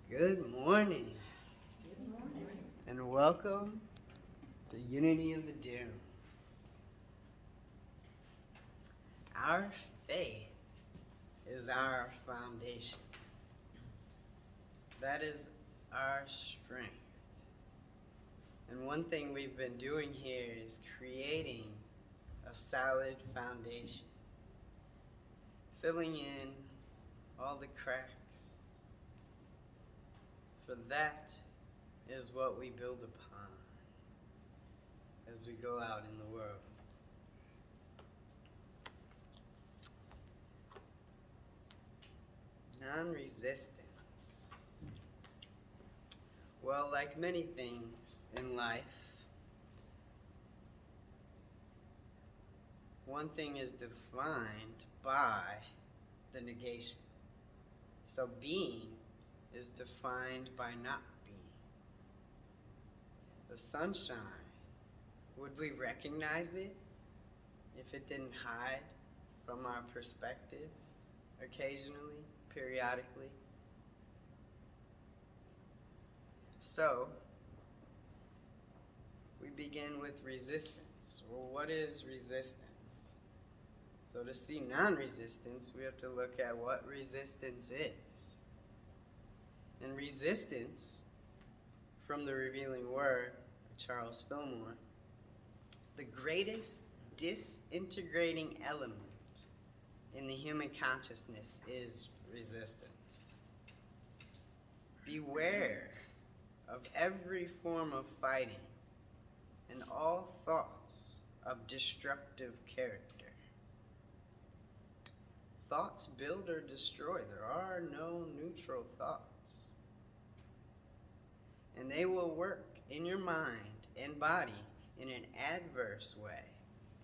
Good morning, Good morning. and welcome to Unity of the Dunes. Our faith is our foundation. That is our strength. And one thing we've been doing here is creating a solid foundation, filling in all the cracks. For that is what we build upon as we go out in the world. Non-resistance. Well, like many things in life, one thing is defined by the negation. So being is defined by not being. The sunshine, would we recognize it if it didn't hide from our perspective occasionally, periodically? So, we begin with resistance. Well, what is resistance? So to see non-resistance, we have to look at what resistance is. And resistance, from the Revealing Word, Charles Fillmore, the greatest disintegrating element in the human consciousness is resistance. Beware of every form of fighting and all thoughts of destructive character. Thoughts build or destroy. There are no neutral thoughts. And they will work in your mind and body in an adverse way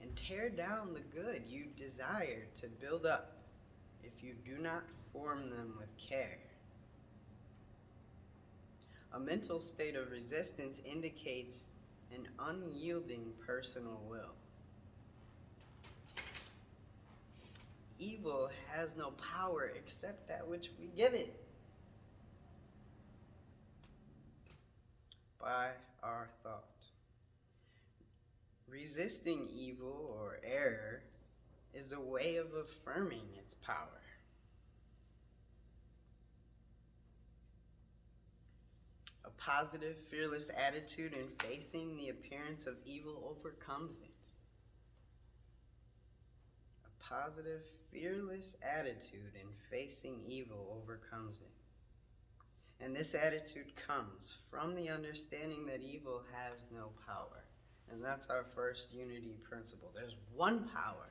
and tear down the good you desire to build up if you do not form them with care. A mental state of resistance indicates an unyielding personal will. Evil has no power except that which we give it by our thought. Resisting evil or error is a way of affirming its power. A positive, fearless attitude in facing the appearance of evil overcomes it. A positive, fearless attitude in facing evil overcomes it. And this attitude comes from the understanding that evil has no power. And that's our first unity principle. There's one power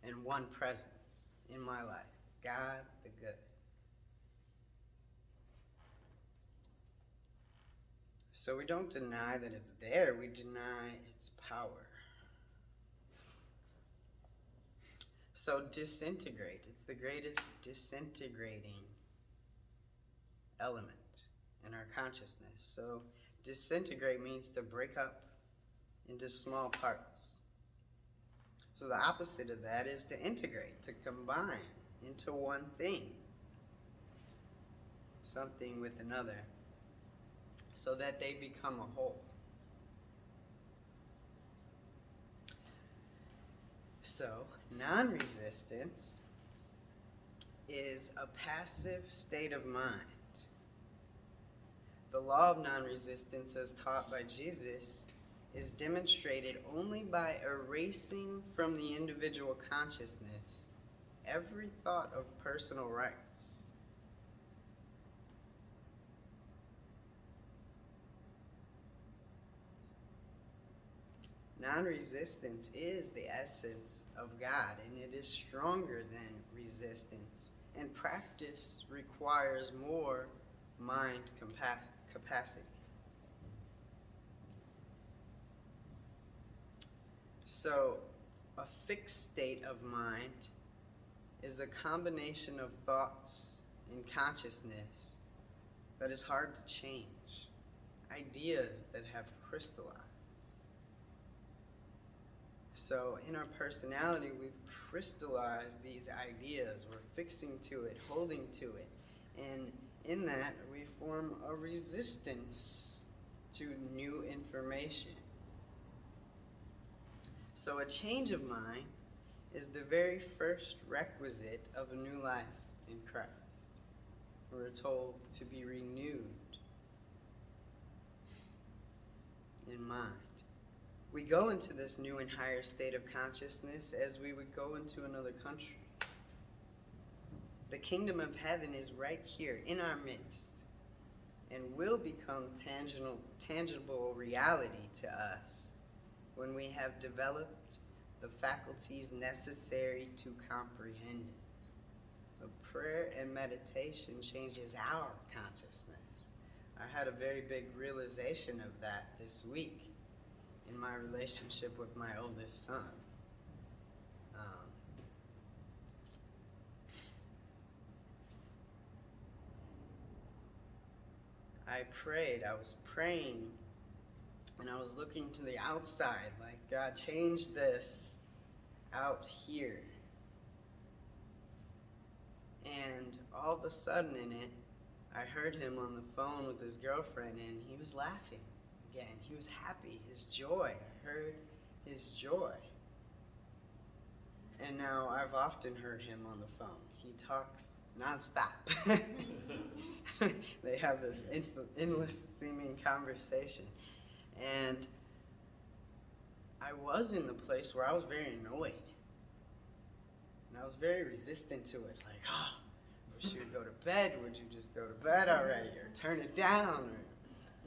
and one presence in my life, God the good. So we don't deny that it's there, we deny its power. So disintegrate, it's the greatest disintegrating element in our consciousness. So disintegrate means to break up into small parts. So the opposite of that is to integrate, to combine into one thing, something with another, so that they become a whole. So non-resistance is a passive state of mind. The law of non-resistance, as taught by Jesus, is demonstrated only by erasing from the individual consciousness every thought of personal rights. Non-resistance is the essence of God, and it is stronger than resistance. And practice requires more mind capacity. So, a fixed state of mind is a combination of thoughts and consciousness that is hard to change, ideas that have crystallized. So in our personality, we've crystallized these ideas. We're fixing to it, holding to it. And in that we form a resistance to new information. So a change of mind is the very first requisite of a new life in Christ. We're told to be renewed in mind. We go into this new and higher state of consciousness as we would go into another country. The kingdom of heaven is right here in our midst and will become tangible reality to us when we have developed the faculties necessary to comprehend it. So prayer and meditation changes our consciousness. I had a very big realization of that this week in my relationship with my oldest son. I was praying, and I was looking to the outside, like, God, change this out here. And all of a sudden in it, I heard him on the phone with his girlfriend, and he was laughing again. He was happy, his joy. I heard his joy. And now I've often heard him on the phone. He talks nonstop. They have this endless seeming conversation. And I was in the place where I was very annoyed. And I was very resistant to it. Like, oh, wish you would go to bed. Would you just go to bed already? Or turn it down?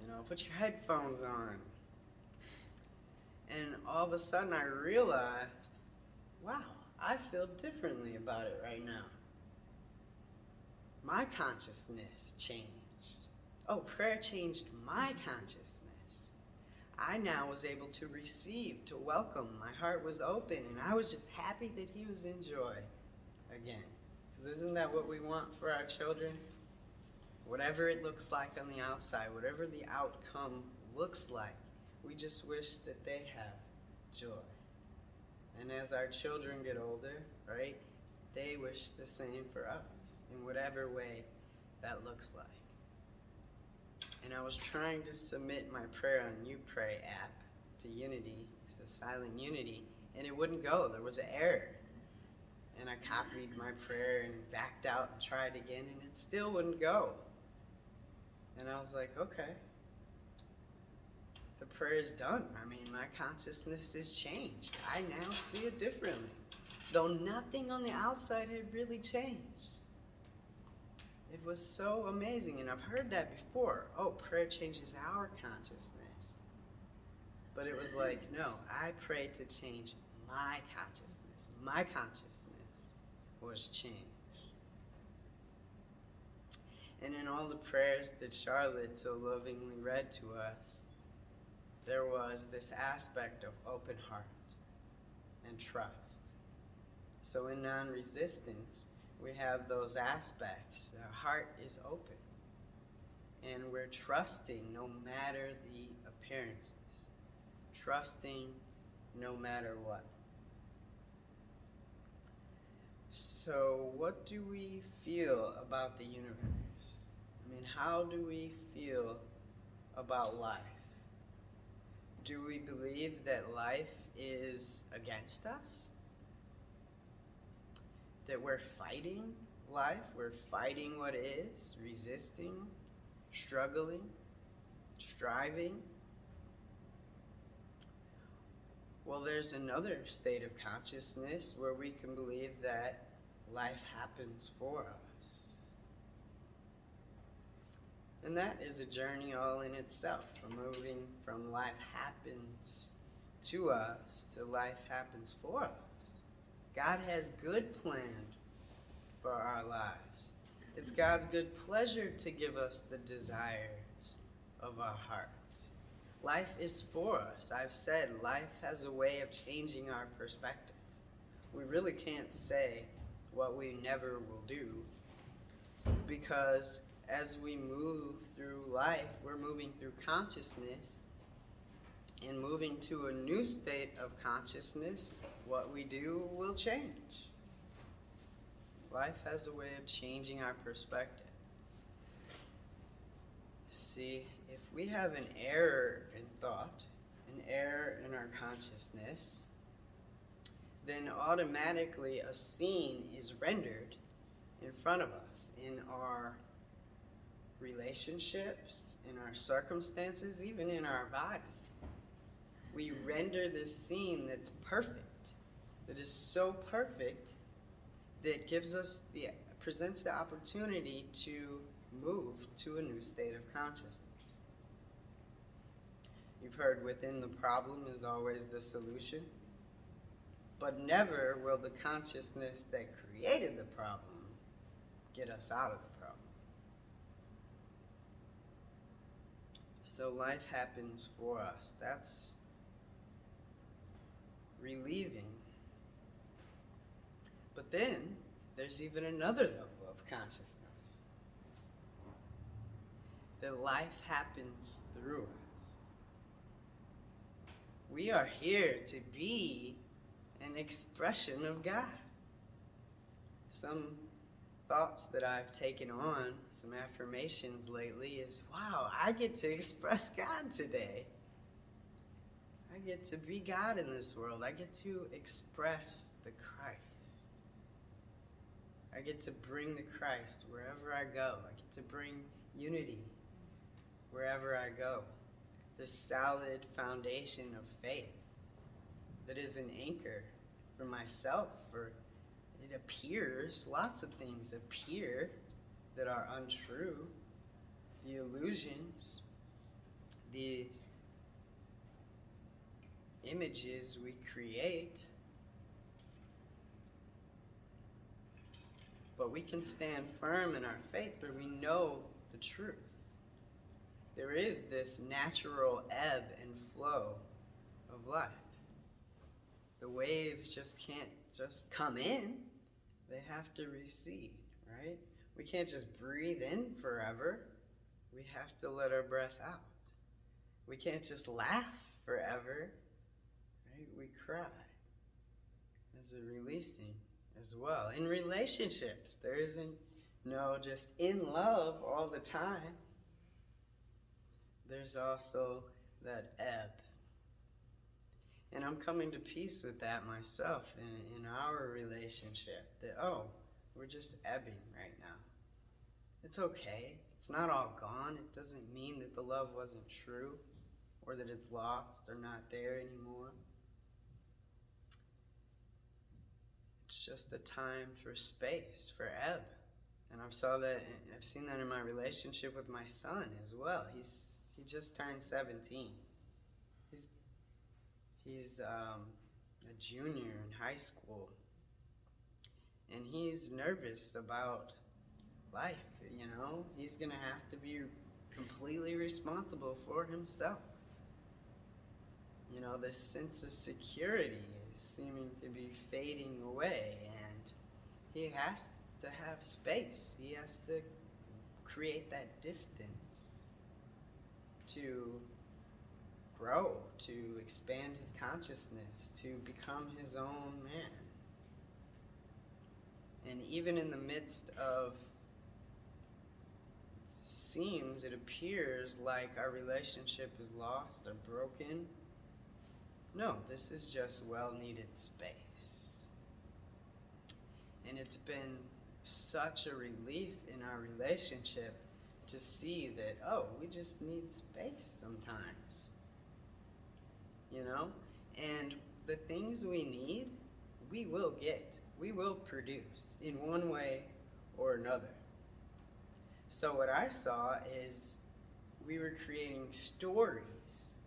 Or, put your headphones on. And all of a sudden I realized, wow, I feel differently about it right now. My consciousness changed. Oh, prayer changed my consciousness. I now was able to receive, to welcome. My heart was open, and I was just happy that he was in joy again. Because isn't that what we want for our children? Whatever it looks like on the outside, whatever the outcome looks like, we just wish that they have joy. And as our children get older, right, they wish the same for us in whatever way that looks like. And I was trying to submit my prayer on You Pray app to Unity, it's a silent Unity, and it wouldn't go. There was an error. And I copied my prayer and backed out and tried again, and it still wouldn't go. And I was like, okay, the prayer is done. I mean, my consciousness is changed. I now see it differently, though nothing on the outside had really changed. It was so amazing, and I've heard that before. Oh, prayer changes our consciousness. But it was like, no, I prayed to change my consciousness. My consciousness was changed. And in all the prayers that Charlotte so lovingly read to us, there was this aspect of open heart and trust. So in non-resistance, we have those aspects. Our heart is open, and we're trusting no matter the appearances, trusting no matter what. So what do we feel about the universe? I mean, how do we feel about life? Do we believe that life is against us? That we're fighting life, we're fighting what is, resisting, struggling, striving? Well, there's another state of consciousness where we can believe that life happens for us. And that is a journey all in itself, from moving from life happens to us to life happens for us. God has good planned for our lives. It's God's good pleasure to give us the desires of our heart. Life is for us. I've said life has a way of changing our perspective. We really can't say what we never will do, because as we move through life, we're moving through consciousness, and moving to a new state of consciousness, what we do will change. Life has a way of changing our perspective. See, if we have an error in thought, an error in our consciousness, then automatically a scene is rendered in front of us in our relationships, in our circumstances, even in our body. We render this scene that's perfect, that is so perfect that presents the opportunity to move to a new state of consciousness. You've heard within the problem is always the solution, but never will the consciousness that created the problem get us out of the problem. So life happens for us. That's relieving. But then there's even another level of consciousness. That life happens through us. We are here to be an expression of God. Some thoughts that I've taken on, some affirmations lately is, wow, I get to express God today. I get to be God in this world. I get to express the Christ. I get to bring the Christ wherever I go. I get to bring unity wherever I go. This solid foundation of faith that is an anchor for myself. For it appears, lots of things appear that are untrue. The illusions, these images we create, but we can stand firm in our faith, but we know the truth. There is this natural ebb and flow of life. The waves just can't just come in, they have to recede, right? We can't just breathe in forever. We have to let our breath out. We can't just laugh forever, right? We cry. There's a releasing as well. In relationships, there isn't just in love all the time. There's also that ebb. And I'm coming to peace with that myself in our relationship. That, we're just ebbing right now. It's okay. It's not all gone. It doesn't mean that the love wasn't true or that it's lost or not there anymore. It's just a time for space, for ebb. And I've seen that in my relationship with my son as well. He just turned 17. He's a junior in high school, and he's nervous about life. He's gonna have to be completely responsible for himself. This sense of security is seeming to be fading away, and he has to have space. He has to create that distance to grow, to expand his consciousness, to become his own man. And even in the midst of, it appears like our relationship is lost or broken. No, this is just well-needed space. And it's been such a relief in our relationship to see that, we just need space sometimes. And the things we need, we will get. We will produce in one way or another. So what I saw is we were creating stories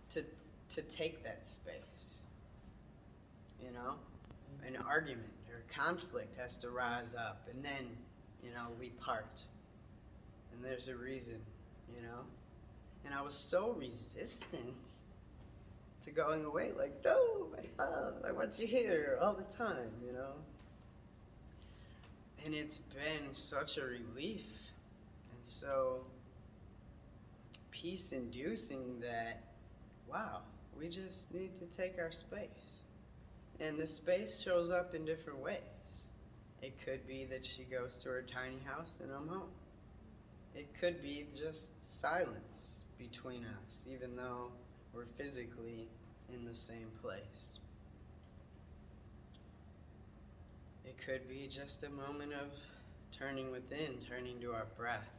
to take that space. An argument or conflict has to rise up, and then, we part. And there's a reason, And I was so resistant to going away, like, no, my love, I want you here all the time, And it's been such a relief and so peace-inducing that, wow, we just need to take our space. And the space shows up in different ways. It could be that she goes to her tiny house and I'm home. It could be just silence between us, even though we're physically in the same place. It could be just a moment of turning within, turning to our breath,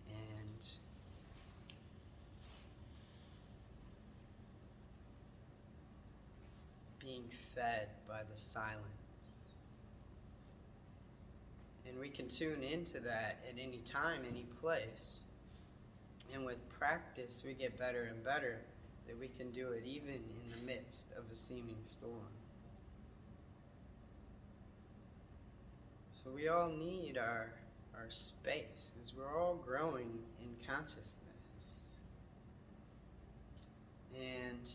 and being fed by the silence. And we can tune into that at any time, any place. And with practice, we get better and better that we can do it even in the midst of a seeming storm. So we all need our space, as we're all growing in consciousness. And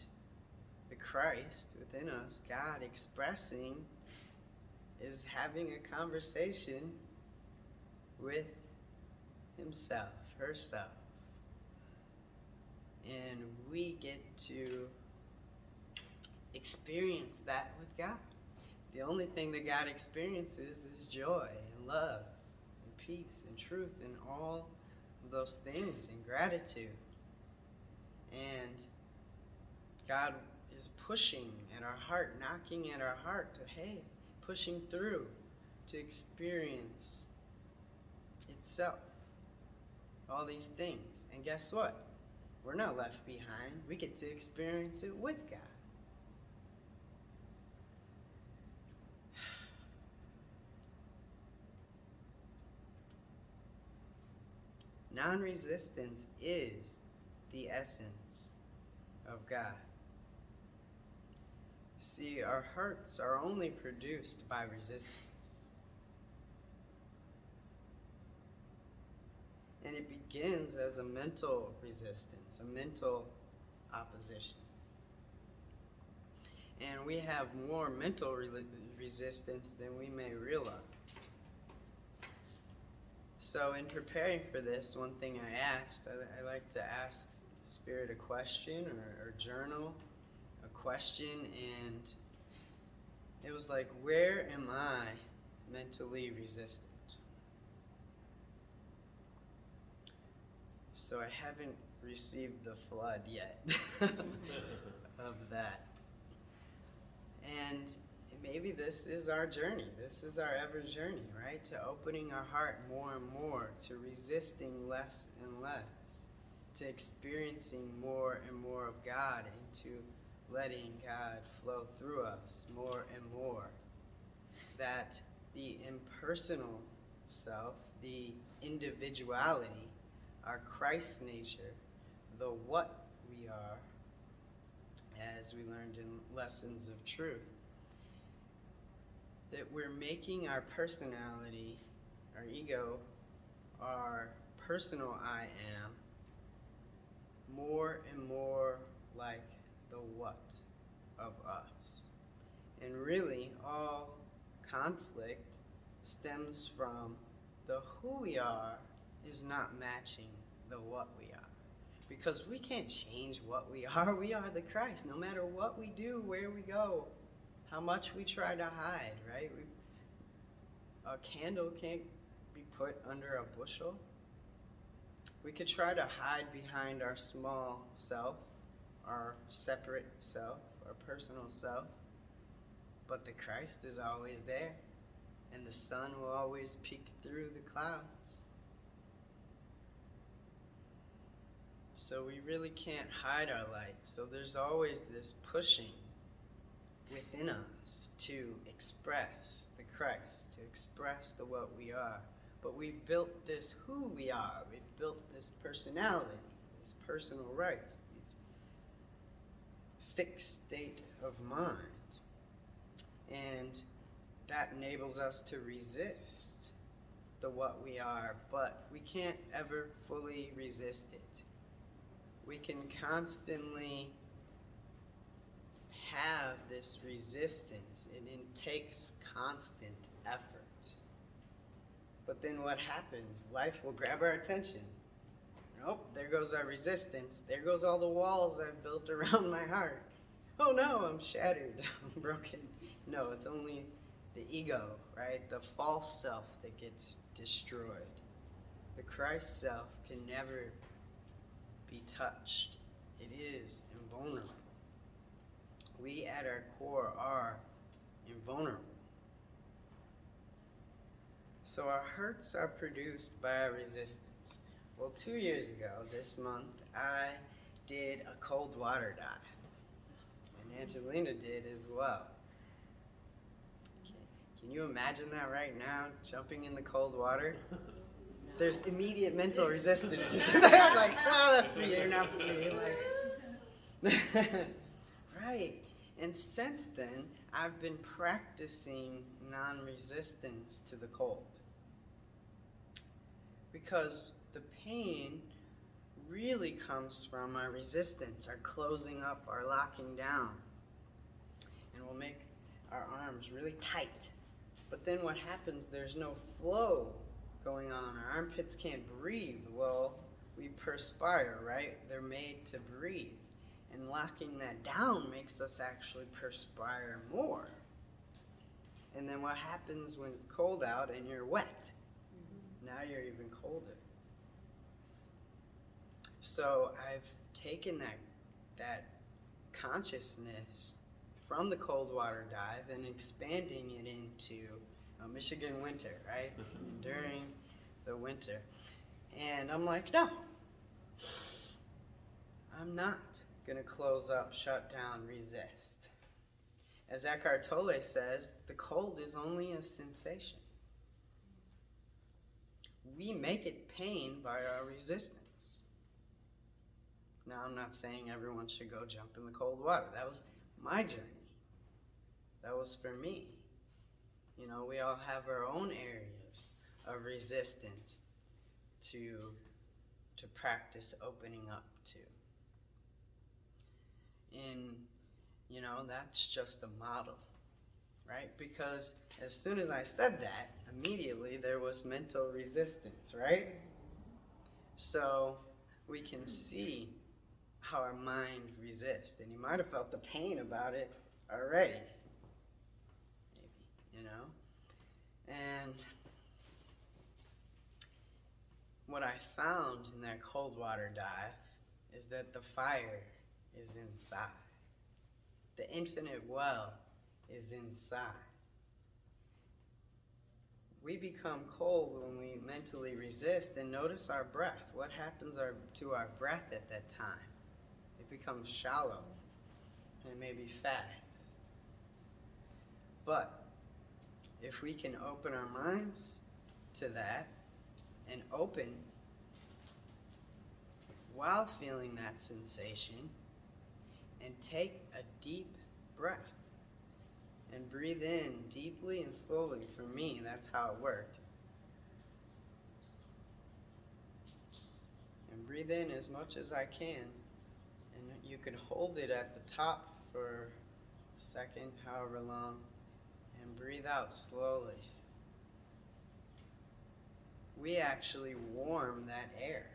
the Christ within us, God expressing, is having a conversation with himself, herself. And we get to experience that with God. The only thing that God experiences is joy and love and peace and truth and all of those things, and gratitude. And God is pushing at our heart, knocking at our heart to, hey, pushing through to experience itself. All these things. And guess what? We're not left behind. We get to experience it with God. Non-resistance is the essence of God. See, our hurts are only produced by resistance. And it begins as a mental resistance, a mental opposition. And we have more mental resistance than we may realize. So in preparing for this, one thing I asked, I like to ask Spirit a question or journal a question, and it was like, where am I mentally resistant? So I haven't received the flood yet of that. And maybe this is our journey. This is our ever journey, right? To opening our heart more and more, to resisting less and less, to experiencing more and more of God, and to letting God flow through us more and more. That the impersonal self, the individuality, our Christ nature, the what we are, as we learned in Lessons of Truth, that we're making our personality, our ego, our personal I am, more and more like the what of us. And really, all conflict stems from the who we are is not matching the what we are. Because we can't change what we are. We are the Christ. No matter what we do, where we go, how much we try to hide, right? A candle can't be put under a bushel. We could try to hide behind our small self, our separate self, our personal self, but the Christ is always there, and the sun will always peek through the clouds. So we really can't hide our light. So there's always this pushing within us to express the Christ, to express the what we are. But we've built this who we are. We've built this personality, these personal rights, these fixed state of mind. And that enables us to resist the what we are, but we can't ever fully resist it. We can constantly have this resistance, and it takes constant effort. But then what happens? Life will grab our attention. Oh, there goes our resistance. There goes all the walls I've built around my heart. Oh no, I'm shattered, I'm broken. No, it's only the ego, right? The false self that gets destroyed. The Christ self can never be touched. It is invulnerable. We at our core are invulnerable. So our hurts are produced by our resistance. Well, 2 years ago, this month, I did a cold water dive. And Angelina did as well. Can you imagine that right now, jumping in the cold water? There's immediate mental resistance. Isn't there? Like, oh, that's for you, not for me. Like, right. And since then, I've been practicing non-resistance to the cold. Because the pain really comes from our resistance, our closing up, our locking down. And we'll make our arms really tight. But then what happens, there's no flow going on. Our armpits can't breathe. Well, we perspire, right? They're made to breathe. And locking that down makes us actually perspire more. And then what happens when it's cold out and you're wet? Now you're even colder. So I've taken that consciousness from the cold water dive and expanding it into Michigan winter, right? During the winter. And I'm like, no, I'm not going to close up, shut down, resist. As Eckhart Tolle says, the cold is only a sensation. We make it pain by our resistance. Now, I'm not saying everyone should go jump in the cold water. That was my journey. That was for me. You know, we all have our own areas of resistance to practice opening up to. And, you know, that's just a model, right? Because as soon as I said that, immediately there was mental resistance, right? So we can see how our mind resists. And you might have felt the pain about it already. Maybe, you know? And what I found in that cold water dive is that the fire is inside. The infinite well is inside. We become cold when we mentally resist, and notice our breath. What happens to our breath at that time? It becomes shallow and maybe fast. But if we can open our minds to that and open while feeling that sensation and take a deep breath and breathe in deeply and slowly. For me, that's how it worked. And breathe in as much as I can. And you can hold it at the top for a second, however long, and breathe out slowly. We actually warm that air.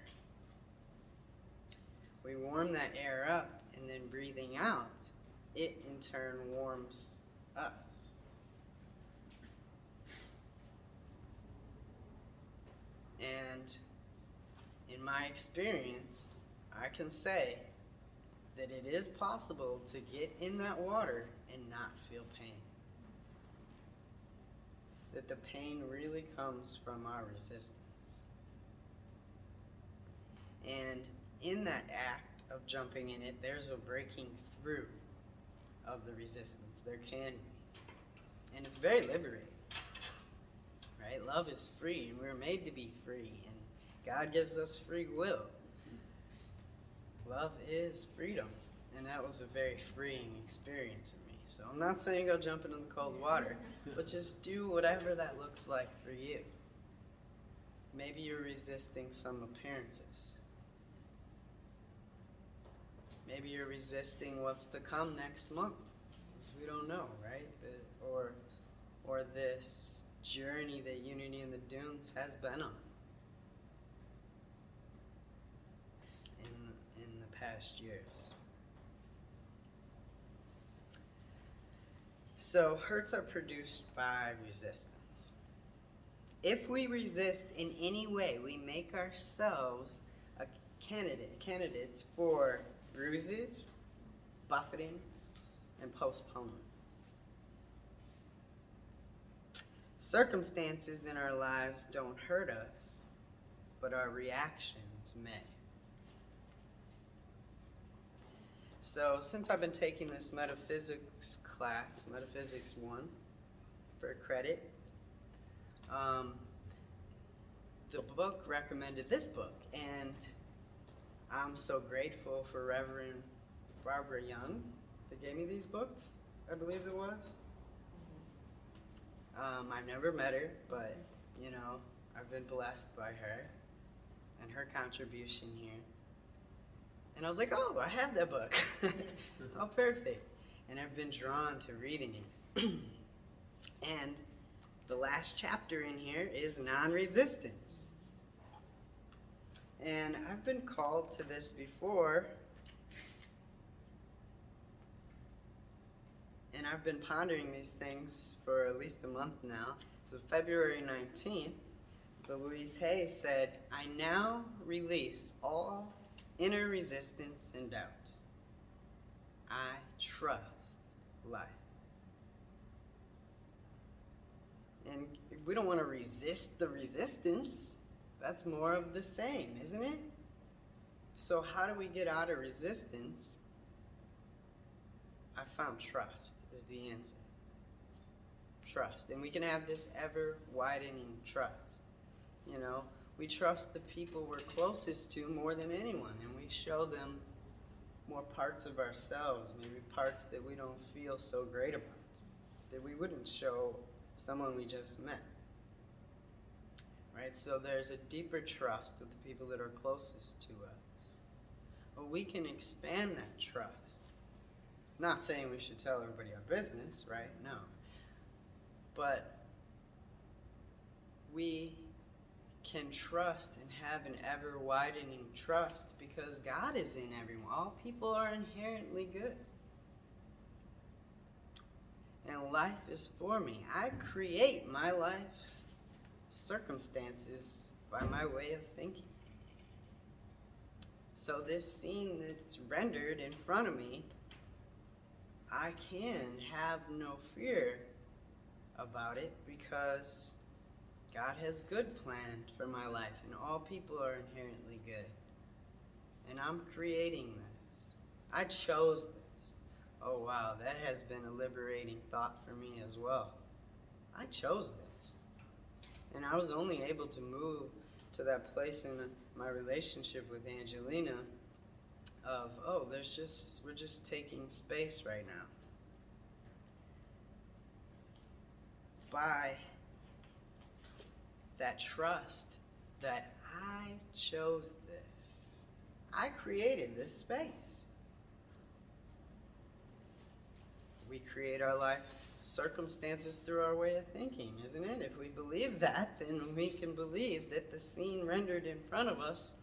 We warm that air up, and then breathing out, it in turn warms us. And in my experience, I can say that it is possible to get in that water and not feel pain. That the pain really comes from our resistance. And in that act of jumping in it, there's a breaking through of the resistance. There can be. And it's very liberating. Right? Love is free, and we're made to be free, and God gives us free will. Love is freedom, and that was a very freeing experience for me. So I'm not saying go jump into the cold water, but just do whatever that looks like for you. Maybe you're resisting some appearances. Maybe you're resisting what's to come next month, because we don't know, right? Or this journey that Unity in the Dunes has been on in the past years. So hurts are produced by resistance. If we resist in any way, we make ourselves a candidates for bruises, buffetings, and postponements. Circumstances in our lives don't hurt us, but our reactions may. So since I've been taking this metaphysics class, Metaphysics 1, for credit, the book recommended this book, and I'm so grateful for Reverend Barbara Young that gave me these books, I believe it was. I've never met her, but, you know, I've been blessed by her and her contribution here. And I was like, oh, I have that book. Oh, perfect. And I've been drawn to reading it. And the last chapter in here is Nonresistance. And I've been called to this before. And I've been pondering these things for at least a month now. So February 19th, Louise Hay said, I now release all inner resistance and doubt. I trust life. And we don't want to resist the resistance. That's more of the same, isn't it? So how do we get out of resistance? I found trust is the answer. Trust. And we can have this ever-widening trust. You know, we trust the people we're closest to more than anyone, and we show them more parts of ourselves, maybe parts that we don't feel so great about, that we wouldn't show someone we just met. Right? So there's a deeper trust with the people that are closest to us. But we can expand that trust. Not saying we should tell everybody our business, right? No. But we can trust and have an ever-widening trust because God is in everyone. All people are inherently good. And life is for me. I create my life circumstances by my way of thinking. So this scene that's rendered in front of me, I can have no fear about it because God has good planned for my life, and all people are inherently good. And I'm creating this. I chose this. Oh wow, that has been a liberating thought for me as well. I chose this. And I was only able to move to that place in my relationship with Angelina of, oh, we're just taking space right now. By that trust that I chose this. I created this space. We create our life circumstances through our way of thinking, isn't it? If we believe that, then we can believe that the scene rendered in front of us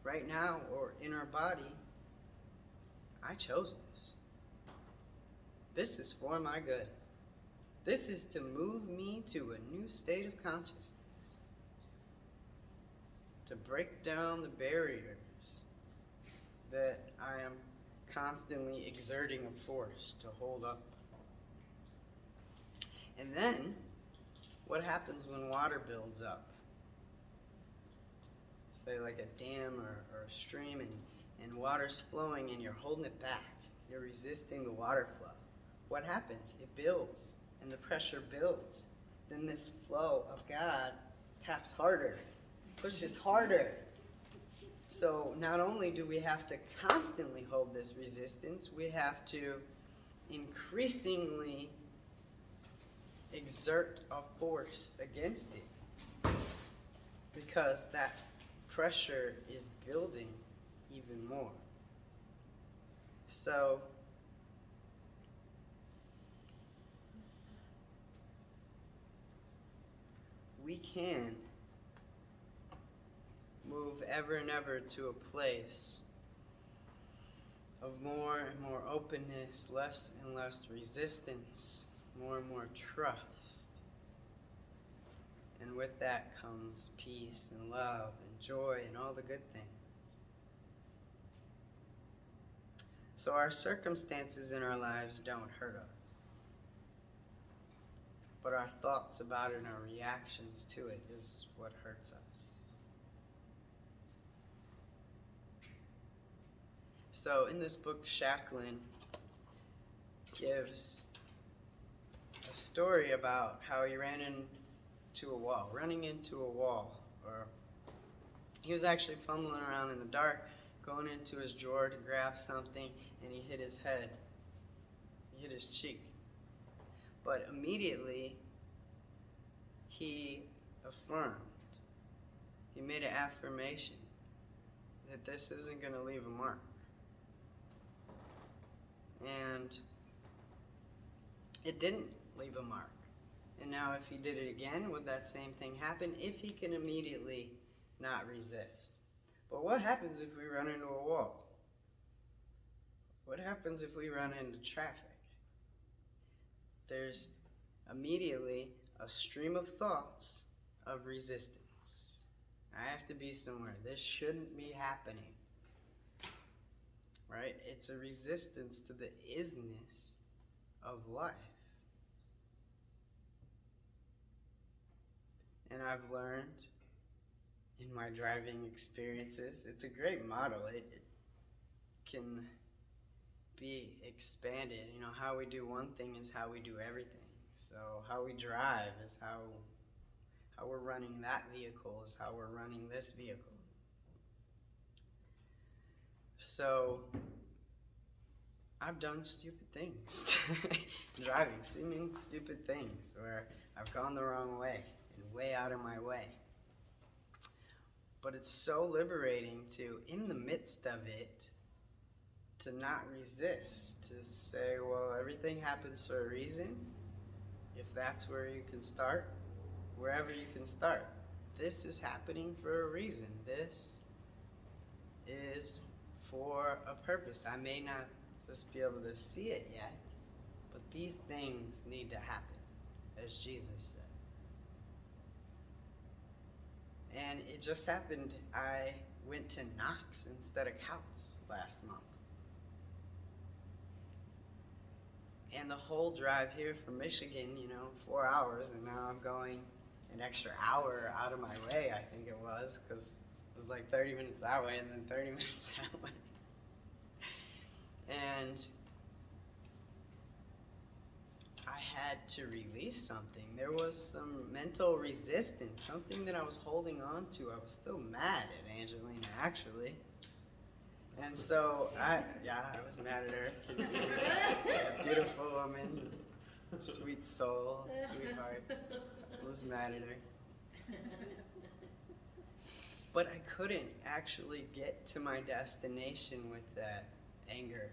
right now or in our body, I chose this. This is for my good. This is to move me to a new state of consciousness. To break down the barriers that I am constantly exerting a force to hold up. And then, what happens when water builds up? Say like a dam or a stream, and water's flowing and you're holding it back. You're resisting the water flow. What happens? It builds, and the pressure builds. Then this flow of God taps harder, pushes harder. So not only do we have to constantly hold this resistance, we have to increasingly exert a force against it because that pressure is building even more. So we can move ever and ever to a place of more and more openness, less and less resistance, more and more trust. And with that comes peace and love and joy and all the good things. So our circumstances in our lives don't hurt us, but our thoughts about it and our reactions to it is what hurts us. So in this book, Shacklin gives a story about how he ran into a wall, running into a wall, or he was actually fumbling around in the dark, going into his drawer to grab something, and he hit his head. He hit his cheek. But immediately, he affirmed. He made an affirmation that this isn't going to leave a mark. And it didn't leave a mark. And now if he did it again, would that same thing happen? If he can immediately not resist. But what happens if we run into a wall? What happens if we run into traffic? There's immediately a stream of thoughts of resistance. I have to be somewhere. This shouldn't be happening. Right? It's a resistance to the isness of life. And I've learned in my driving experiences, it's a great model. It can be expanded. You know, how we do one thing is how we do everything. So how we drive is how we're running that vehicle is how we're running this vehicle. So I've done stupid things. Driving, seeming stupid things where I've gone the wrong way and way out of my way. But it's so liberating to, in the midst of it, to not resist, to say, well, everything happens for a reason. If that's where you can start, wherever you can start. This is happening for a reason. This is for a purpose. I may not just be able to see it yet, but these things need to happen, as Jesus said. And it just happened, I went to Knox instead of Couts last month. And the whole drive here from Michigan, 4 hours, and now I'm going an extra hour out of my way, I think it was, because it was like 30 minutes that way and then 30 minutes that way. And I had to release something. There was some mental resistance, something that I was holding on to. I was still mad at Angelina, actually. And so I was mad at her. A beautiful woman, sweet soul, sweetheart. I was mad at her. But I couldn't actually get to my destination with that anger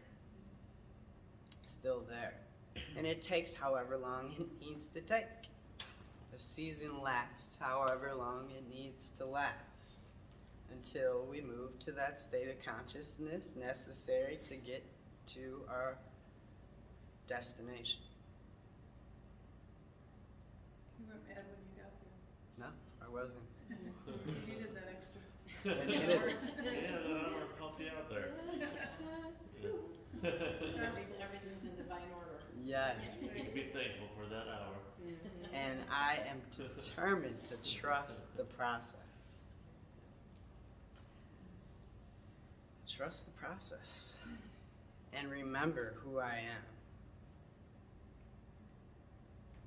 still there. And it takes however long it needs to take. The season lasts however long it needs to last until we move to that state of consciousness necessary to get to our destination. You weren't mad when you got there. No, I wasn't. You did that extra. I needed it. Yeah, that hour helped you out there. Yeah. Everything's in divine order. Yes. You can be thankful for that hour. Mm-hmm. And I am determined to trust the process. Trust the process. And remember who I am.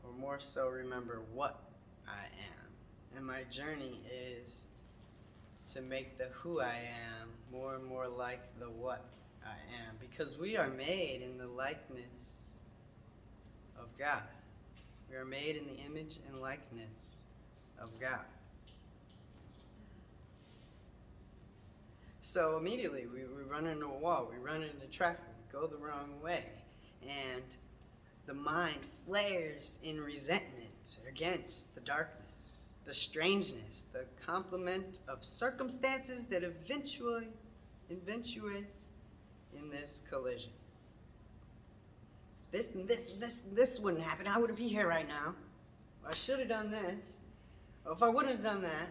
Or more so, remember what I am. And my journey is to make the who I am more and more like the what I am. Because we are made in the likeness of God. We are made in the image and likeness of God. So immediately we run into a wall, we run into traffic, we go the wrong way. And the mind flares in resentment against the darkness, the strangeness, the complement of circumstances that eventuates in this collision. This wouldn't happen. I wouldn't be here right now. I should have done this. Well, if I wouldn't have done that,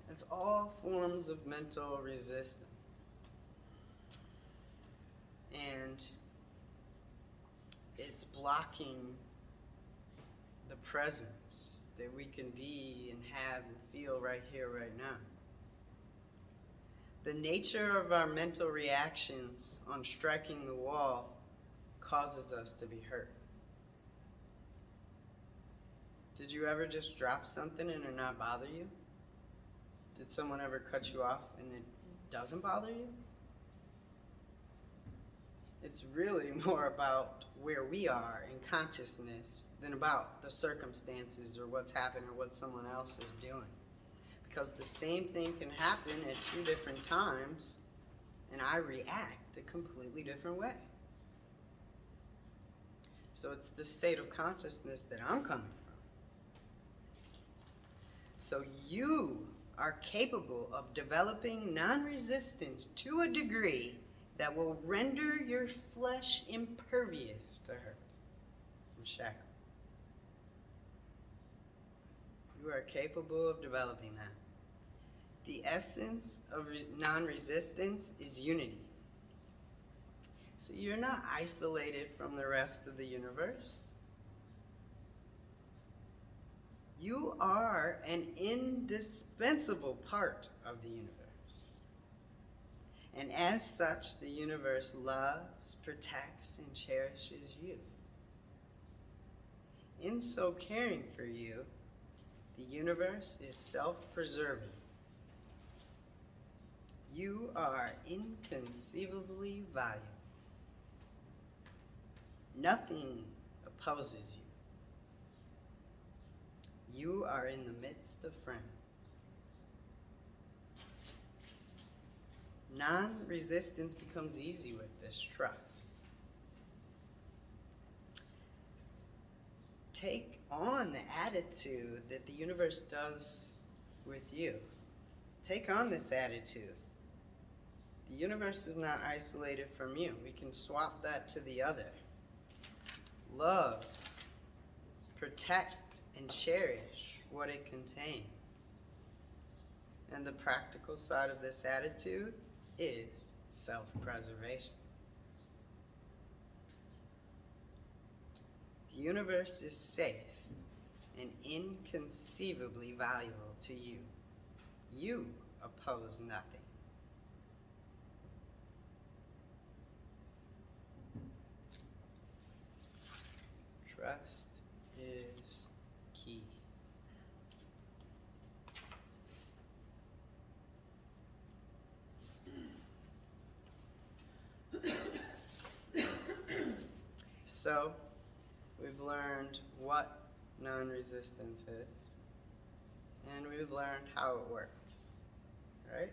it's all forms of mental resistance. And it's blocking the presence that we can be and have and feel right here, right now. The nature of our mental reactions on striking the wall causes us to be hurt. Did you ever just drop something and it not bother you? Did someone ever cut you off and it doesn't bother you? It's really more about where we are in consciousness than about the circumstances or what's happened or what someone else is doing. Because the same thing can happen at two different times and I react a completely different way. So it's the state of consciousness that I'm coming from. So you are capable of developing non-resistance to a degree that will render your flesh impervious to hurt and shackling. You are capable of developing that. The essence of non-resistance is unity. So you're not isolated from the rest of the universe. You are an indispensable part of the universe. And as such, the universe loves, protects, and cherishes you. In so caring for you, the universe is self-preserving. You are inconceivably valuable. Nothing opposes you. You are in the midst of friends. Non-resistance becomes easy with this trust. Take on the attitude that the universe does with you. Take on this attitude. The universe is not isolated from you. We can swap that to the other. Love, protect, and cherish what it contains. And the practical side of this attitude is self-preservation. The universe is safe and inconceivably valuable to you. You oppose nothing. Trust is key. So, we've learned what non-resistance is, and we've learned how it works, right?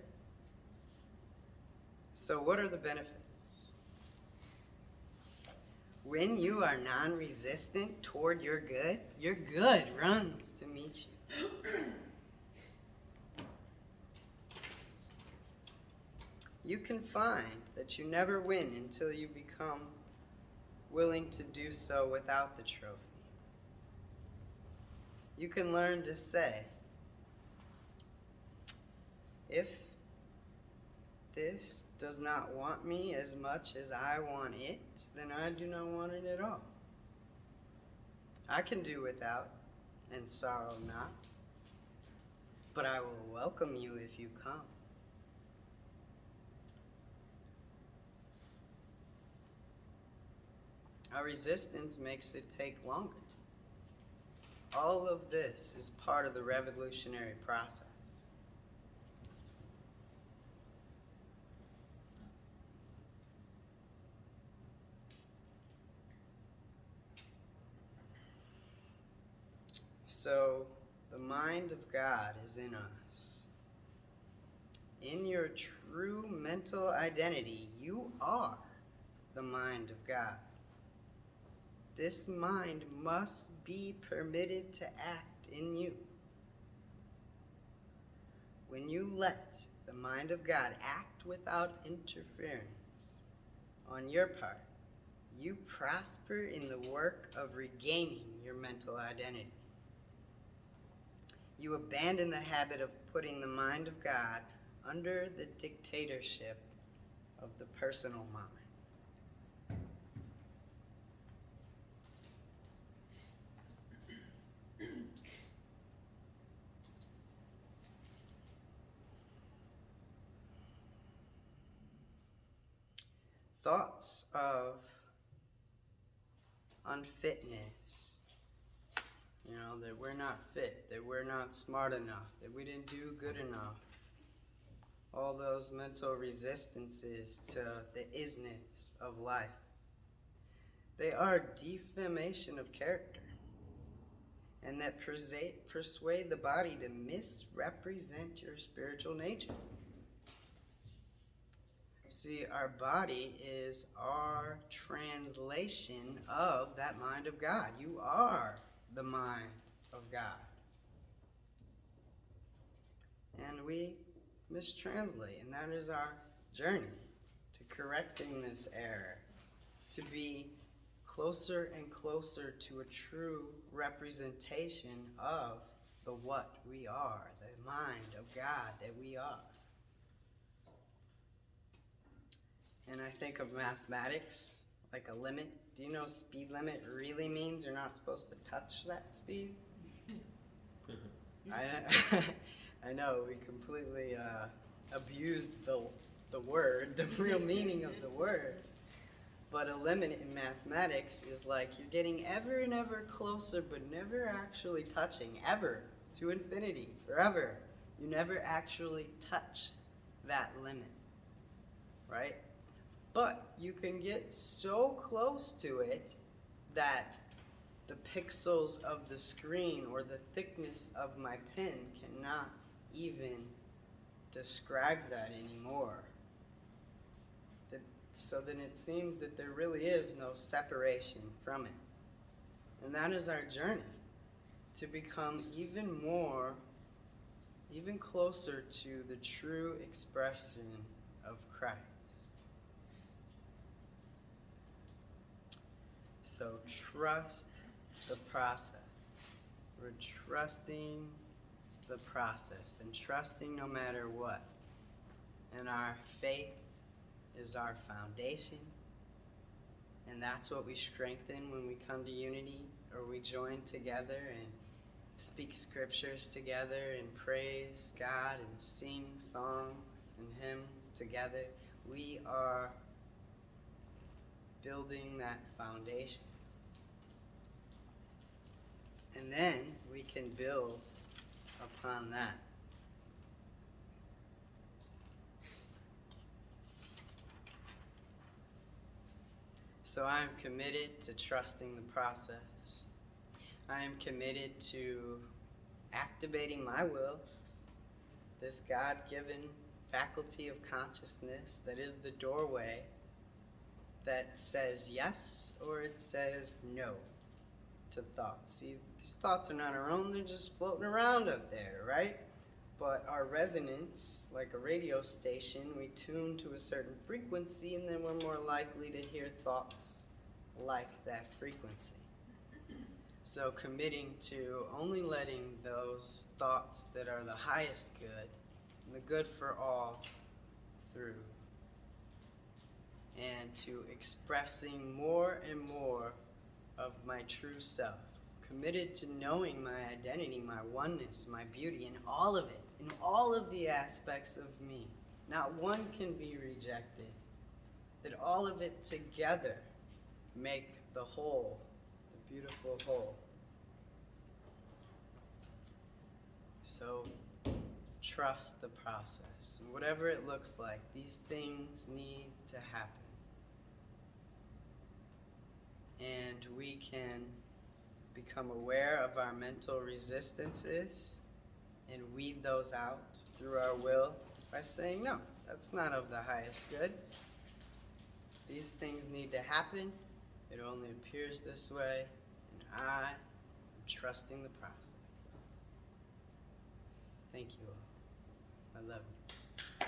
So what are the benefits? When you are non-resistant toward your good runs to meet you. You can find that you never win until you become willing to do so without the trophy. You can learn to say, if this does not want me as much as I want it, then I do not want it at all. I can do without and sorrow not, but I will welcome you if you come. Our resistance makes it take longer. All of this is part of the revolutionary process. So, the mind of God is in us. In your true mental identity, you are the mind of God. This mind must be permitted to act in you. When you let the mind of God act without interference on your part, you prosper in the work of regaining your mental identity. You abandon the habit of putting the mind of God under the dictatorship of the personal mind. Thoughts of unfitness, that we're not fit, that we're not smart enough, that we didn't do good enough. All those mental resistances to the isness of life. They are defamation of character, and that persuade the body to misrepresent your spiritual nature. See, our body is our translation of that mind of God. You are the mind of God. And we mistranslate, and that is our journey to correcting this error, to be closer and closer to a true representation of the what we are, the mind of God that we are. And I think of mathematics like a limit. Do you know speed limit really means you're not supposed to touch that speed? I know we completely abused the word, the real meaning of the word. But a limit in mathematics is like you're getting ever and ever closer, but never actually touching, ever, to infinity, forever. You never actually touch that limit, right? But you can get so close to it that the pixels of the screen or the thickness of my pen cannot even describe that anymore. So then it seems that there really is no separation from it. And that is our journey, to become even closer to the true expression of Christ. So trust the process. We're trusting the process and trusting no matter what. And our faith is our foundation. And that's what we strengthen when we come to unity, or we join together and speak scriptures together and praise God and sing songs and hymns together. We are building that foundation. And then we can build upon that. So I am committed to trusting the process. I am committed to activating my will, this God-given faculty of consciousness that is the doorway that says yes or it says no to thoughts. See, these thoughts are not our own, they're just floating around up there, right? But our resonance, like a radio station, we tune to a certain frequency, and then we're more likely to hear thoughts like that frequency. So committing to only letting those thoughts that are the highest good, and the good for all, through. And to expressing more and more of my true self. Committed to knowing my identity, my oneness, my beauty, in all of it, in all of the aspects of me. Not one can be rejected. That all of it together make the whole, the beautiful whole. So trust the process. Whatever it looks like, these things need to happen. And we can become aware of our mental resistances and weed those out through our will by saying, no, that's not of the highest good. These things need to happen. It only appears this way, and I am trusting the process. Thank you all. I love you.